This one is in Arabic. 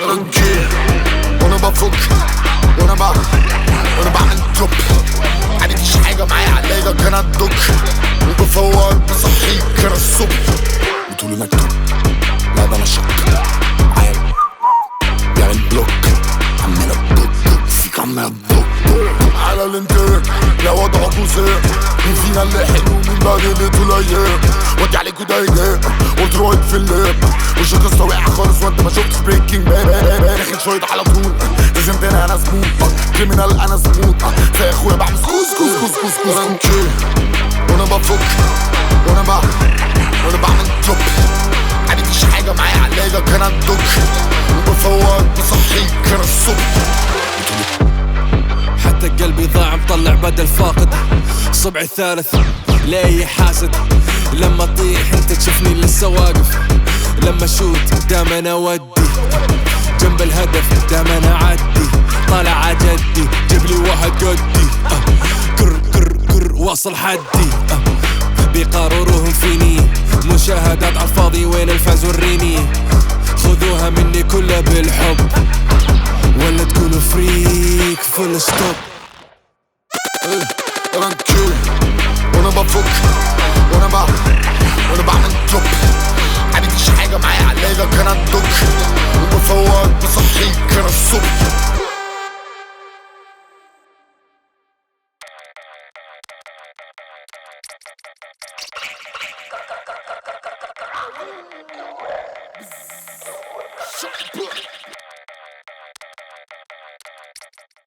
رجال وانا بفك وانا بعمل دروب. عادي مفيش حاجة معايا علاجة كان الدك، وبفوق بصحيك كان الصبح. بتقولي مكتوب لا ده انا شك معايا بيعمل بلوك، عمال ابوك فيك عمال ابوك على الانترنت. لا وضعك وزاق مين فينا اللي حلو مين بعد اللي طول ايام. ودي عليكوا دايجاء قلت رايك في اللاب، وشك قصة واقع خالص وانت ما شفتش بريكنج باد. داخل شوية على طول لازم تاني انا زبون كريمينال انا زبون زي اخويا بعمل كوس كوس كوس كوس كوس وانا بفك وانا بعمل دروب. عادي مفيش حاجة معايا علاجة كان الدك، وبفوق بصحيك كان الصبح. حتى قلبي ضاع مطلع بدل فاقد، صبعي الثالث لاي حاسد. لما اطيح انت تشوفني لسه واقف، لما شوت دام انا ودي جنب الهدف دام انا عدي. طالع عجدي جيب لي واحد قدي، كر واصل حدي. بيقارروهم فيني مشاهدات عالفاضي، وين الفاز وريني. خذوها مني كلها بالحب ولا تكونوا فريك فول ستوب. رجال وانا بفك وانا بعمل دروب. عادي مفيش حاجة معايا علاجة كان الدك، وبفوق بصحيك كان الصبح. Shut up.